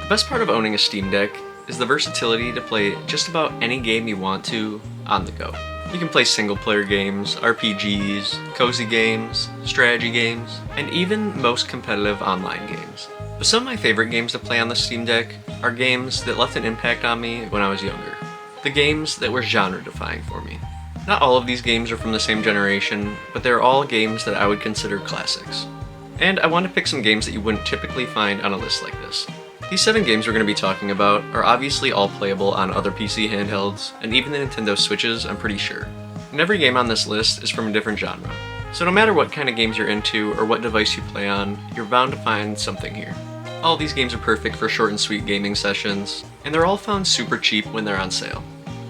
The best part of owning a Steam Deck is the versatility to play just about any game you want to on the go. You can play single-player games, RPGs, cozy games, strategy games, and even most competitive online games. But some of my favorite games to play on the Steam Deck are games that left an impact on me when I was younger. The games that were genre-defying for me. Not all of these games are from the same generation, but they're all games that I would consider classics. And I want to pick some games that you wouldn't typically find on a list like this. These 7 games we're going to be talking about are obviously all playable on other PC handhelds, and even the Nintendo Switches, I'm pretty sure. And every game on this list is from a different genre. So no matter what kind of games you're into or what device you play on, you're bound to find something here. All of these games are perfect for short and sweet gaming sessions, and they're all found super cheap when they're on sale.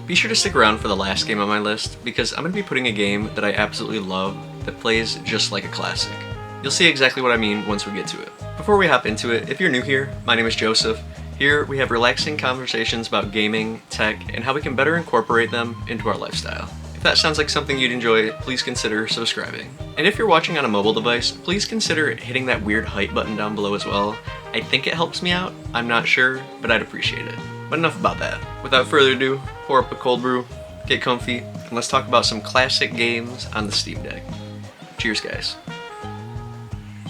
Be sure to stick around for the last game on my list, because I'm going to be putting a game that I absolutely love that plays just like a classic. You'll see exactly what I mean once we get to it. Before we hop into it, if you're new here, my name is Joseph. Here we have relaxing conversations about gaming, tech, and how we can better incorporate them into our lifestyle. If that sounds like something you'd enjoy, please consider subscribing. And if you're watching on a mobile device, please consider hitting that weird hype button down below as well. I think it helps me out, I'm not sure, but I'd appreciate it. But enough about that. Without further ado, pour up a cold brew, get comfy, and let's talk about some classic games on the Steam Deck. Cheers, guys.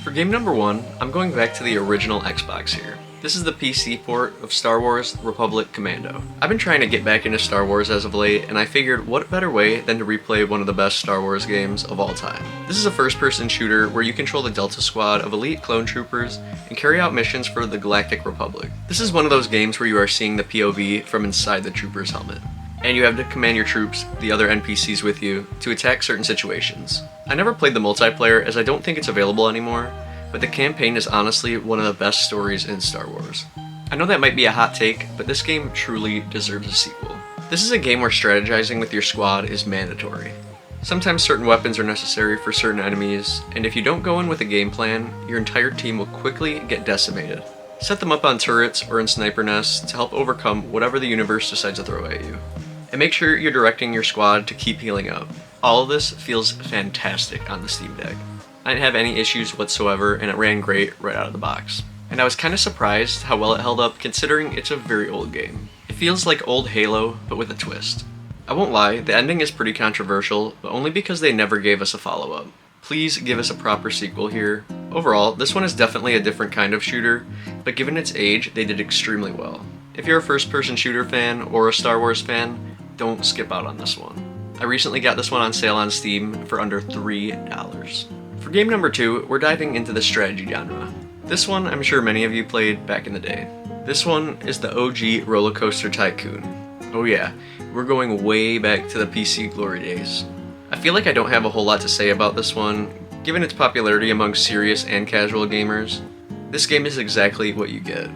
For game number 1, I'm going back to the original Xbox here. This is the PC port of Star Wars Republic Commando. I've been trying to get back into Star Wars as of late, and I figured what better way than to replay one of the best Star Wars games of all time. This is a first-person shooter where you control the Delta Squad of elite clone troopers and carry out missions for the Galactic Republic. This is one of those games where you are seeing the POV from inside the trooper's helmet, and you have to command your troops, the other NPCs with you, to attack certain situations. I never played the multiplayer as I don't think it's available anymore, but the campaign is honestly one of the best stories in Star Wars. I know that might be a hot take, but this game truly deserves a sequel. This is a game where strategizing with your squad is mandatory. Sometimes certain weapons are necessary for certain enemies, and if you don't go in with a game plan, your entire team will quickly get decimated. Set them up on turrets or in sniper nests to help overcome whatever the universe decides to throw at you. And make sure you're directing your squad to keep healing up. All of this feels fantastic on the Steam Deck. I didn't have any issues whatsoever, and it ran great right out of the box. And I was kind of surprised how well it held up considering it's a very old game. It feels like old Halo, but with a twist. I won't lie, the ending is pretty controversial, but only because they never gave us a follow-up. Please give us a proper sequel here. Overall, this one is definitely a different kind of shooter, but given its age, they did extremely well. If you're a first-person shooter fan or a Star Wars fan, don't skip out on this one. I recently got this one on sale on Steam for under $3. For game number 2, we're diving into the strategy genre. This one I'm sure many of you played back in the day. This one is the OG RollerCoaster Tycoon. Oh yeah, we're going way back to the PC glory days. I feel like I don't have a whole lot to say about this one, given its popularity among serious and casual gamers. This game is exactly what you get.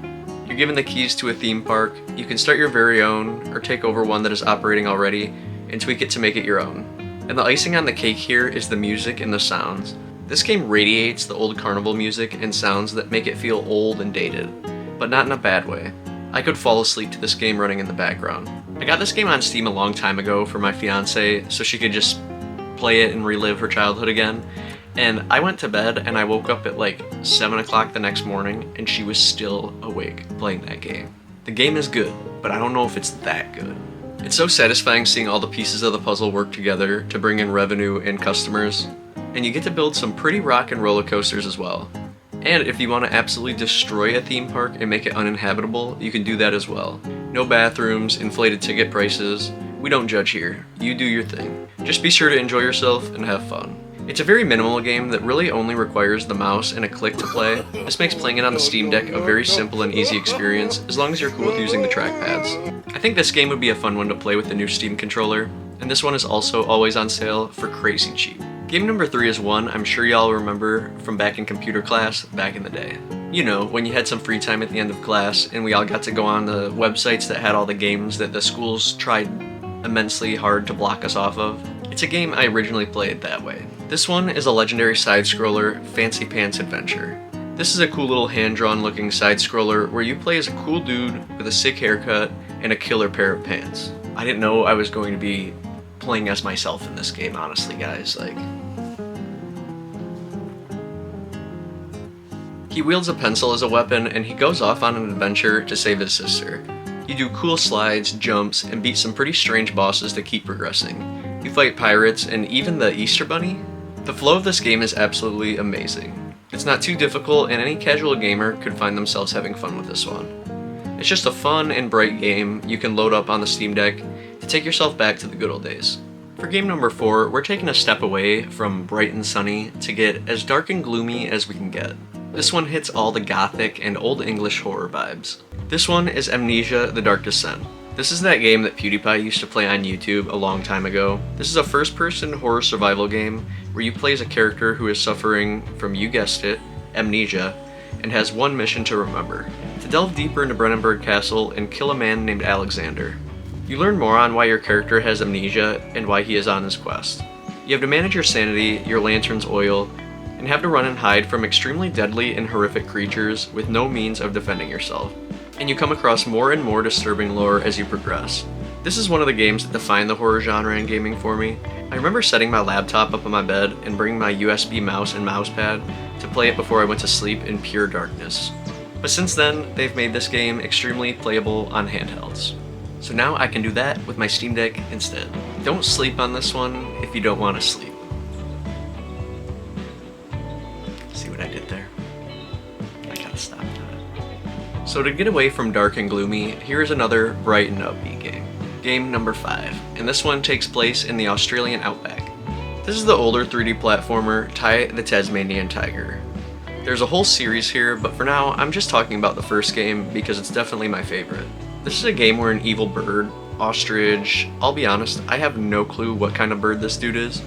You're given the keys to a theme park, you can start your very own, or take over one that is operating already, and tweak it to make it your own. And the icing on the cake here is the music and the sounds. This game radiates the old carnival music and sounds that make it feel old and dated, but not in a bad way. I could fall asleep to this game running in the background. I got this game on Steam a long time ago for my fiance so she could just play it and relive her childhood again, and I went to bed and I woke up at like 7 o'clock the next morning and she was still awake playing that game. The game is good, but I don't know if it's that good. It's so satisfying seeing all the pieces of the puzzle work together to bring in revenue and customers, and you get to build some pretty rock and roller coasters as well. And if you want to absolutely destroy a theme park and make it uninhabitable, you can do that as well. No bathrooms, inflated ticket prices. We don't judge here. You do your thing. Just be sure to enjoy yourself and have fun. It's a very minimal game that really only requires the mouse and a click to play. This makes playing it on the Steam Deck a very simple and easy experience, as long as you're cool with using the trackpads. I think this game would be a fun one to play with the new Steam controller, and this one is also always on sale for crazy cheap. Game number 3 is one I'm sure y'all remember from back in computer class back in the day. You know, when you had some free time at the end of class and we all got to go on the websites that had all the games that the schools tried immensely hard to block us off of. It's a game I originally played that way. This one is a legendary side-scroller, Fancy Pants Adventure. This is a cool little hand-drawn looking side-scroller where you play as a cool dude with a sick haircut and a killer pair of pants. I didn't know I was going to be playing as myself in this game, honestly, guys. He wields a pencil as a weapon, and he goes off on an adventure to save his sister. You do cool slides, jumps, and beat some pretty strange bosses to keep progressing. You fight pirates and even the Easter Bunny. The flow of this game is absolutely amazing. It's not too difficult, and any casual gamer could find themselves having fun with this one. It's just a fun and bright game you can load up on the Steam Deck to take yourself back to the good old days. For game number 4, we're taking a step away from bright and sunny to get as dark and gloomy as we can get. This one hits all the gothic and old English horror vibes. This one is Amnesia: The Dark Descent. This is that game that PewDiePie used to play on YouTube a long time ago. This is a first-person horror survival game where you play as a character who is suffering from, you guessed it, amnesia, and has one mission to remember: to delve deeper into Brennenburg Castle and kill a man named Alexander. You learn more on why your character has amnesia and why he is on his quest. You have to manage your sanity, your lantern's oil, and have to run and hide from extremely deadly and horrific creatures with no means of defending yourself. And you come across more and more disturbing lore as you progress. This is one of the games that defined the horror genre in gaming for me. I remember setting my laptop up on my bed and bringing my USB mouse and mousepad to play it before I went to sleep in pure darkness. But since then, they've made this game extremely playable on handhelds. So now I can do that with my Steam Deck instead. Don't sleep on this one if you don't want to sleep. See what I did there? I gotta stop that. So to get away from dark and gloomy, here's another bright and upbeat game. Game number 5, and this one takes place in the Australian outback. This is the older 3D platformer, the Tasmanian Tiger. There's a whole series here, but for now, I'm just talking about the first game because it's definitely my favorite. This is a game where an evil bird, ostrich, I'll be honest, I have no clue what kind of bird this dude is.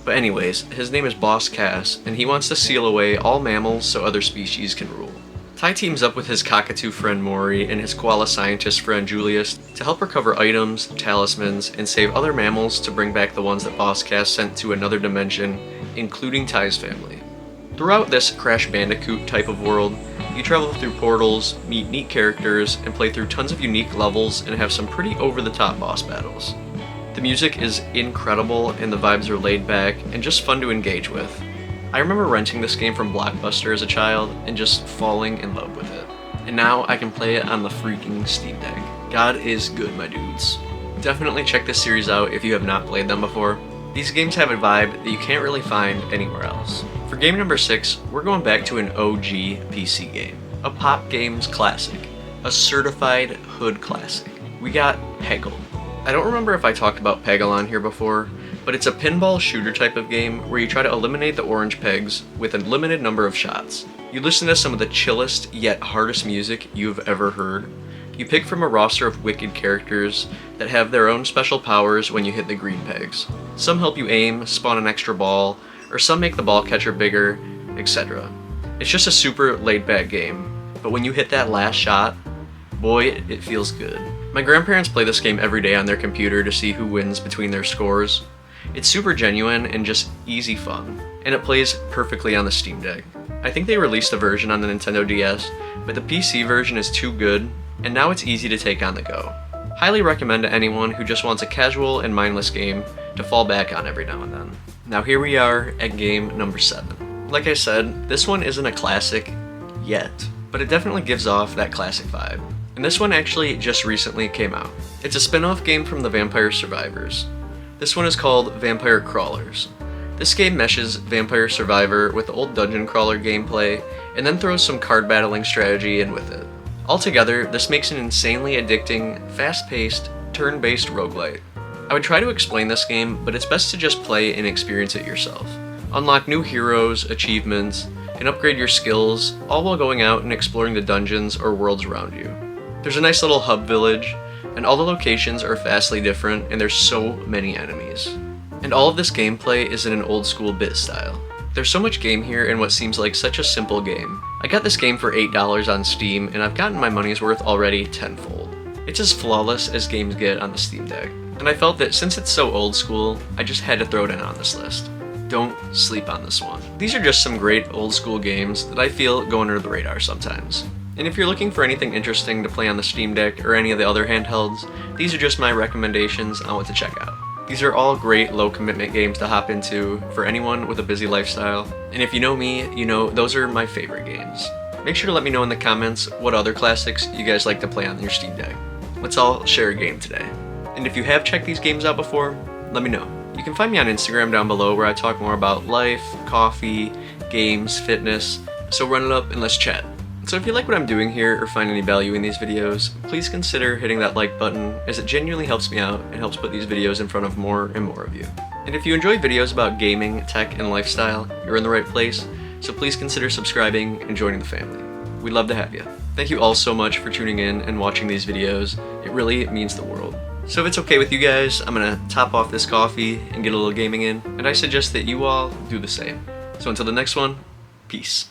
But anyways, his name is Boss Cass, and he wants to seal away all mammals so other species can rule. Ty teams up with his cockatoo friend Maury and his koala scientist friend Julius to help recover items, talismans, and save other mammals to bring back the ones that Boss Cass sent to another dimension, including Ty's family. Throughout this Crash Bandicoot type of world, you travel through portals, meet neat characters, and play through tons of unique levels and have some pretty over-the-top boss battles. The music is incredible and the vibes are laid back and just fun to engage with. I remember renting this game from Blockbuster as a child and just falling in love with it. And now I can play it on the freaking Steam Deck. God is good, my dudes. Definitely check this series out if you have not played them before. These games have a vibe that you can't really find anywhere else. For game number 6, we're going back to an OG PC game. A Pop Games classic. A certified hood classic. We got Peggle. I don't remember if I talked about Peggle on here before, but it's a pinball shooter type of game where you try to eliminate the orange pegs with a limited number of shots. You listen to some of the chillest yet hardest music you've ever heard. You pick from a roster of wicked characters that have their own special powers when you hit the green pegs. Some help you aim, spawn an extra ball, or some make the ball catcher bigger, etc. It's just a super laid-back game, but when you hit that last shot, boy, it feels good. My grandparents play this game every day on their computer to see who wins between their scores. It's super genuine and just easy fun, and it plays perfectly on the Steam Deck. I think they released a version on the Nintendo DS, but the PC version is too good, and now it's easy to take on the go. Highly recommend to anyone who just wants a casual and mindless game to fall back on every now and then. Now here we are at game number 7. Like I said, this one isn't a classic yet, but it definitely gives off that classic vibe. And this one actually just recently came out. It's a spin-off game from the Vampire Survivors. This one is called Vampire Crawlers. This game meshes Vampire Survivor with the old dungeon crawler gameplay, and then throws some card battling strategy in with it. Altogether, this makes an insanely addicting, fast-paced, turn-based roguelite. I would try to explain this game, but it's best to just play and experience it yourself. Unlock new heroes, achievements, and upgrade your skills, all while going out and exploring the dungeons or worlds around you. There's a nice little hub village, and all the locations are vastly different, and there's so many enemies. And all of this gameplay is in an old school bit style. There's so much game here in what seems like such a simple game. I got this game for $8 on Steam, and I've gotten my money's worth already tenfold. It's as flawless as games get on the Steam Deck, and I felt that since it's so old school, I just had to throw it in on this list. Don't sleep on this one. These are just some great old school games that I feel go under the radar sometimes. And if you're looking for anything interesting to play on the Steam Deck or any of the other handhelds, these are just my recommendations on what to check out. These are all great low commitment games to hop into for anyone with a busy lifestyle, and if you know me, you know those are my favorite games. Make sure to let me know in the comments what other classics you guys like to play on your Steam Deck. Let's all share a game today. And if you have checked these games out before, let me know. You can find me on Instagram down below where I talk more about life, coffee, games, fitness, so run it up and let's chat. So if you like what I'm doing here or find any value in these videos, please consider hitting that like button as it genuinely helps me out and helps put these videos in front of more and more of you. And if you enjoy videos about gaming, tech, and lifestyle, you're in the right place, so please consider subscribing and joining the family. We'd love to have you. Thank you all so much for tuning in and watching these videos. It really means the world. So if it's okay with you guys, I'm gonna top off this coffee and get a little gaming in, and I suggest that you all do the same. So until the next one, peace.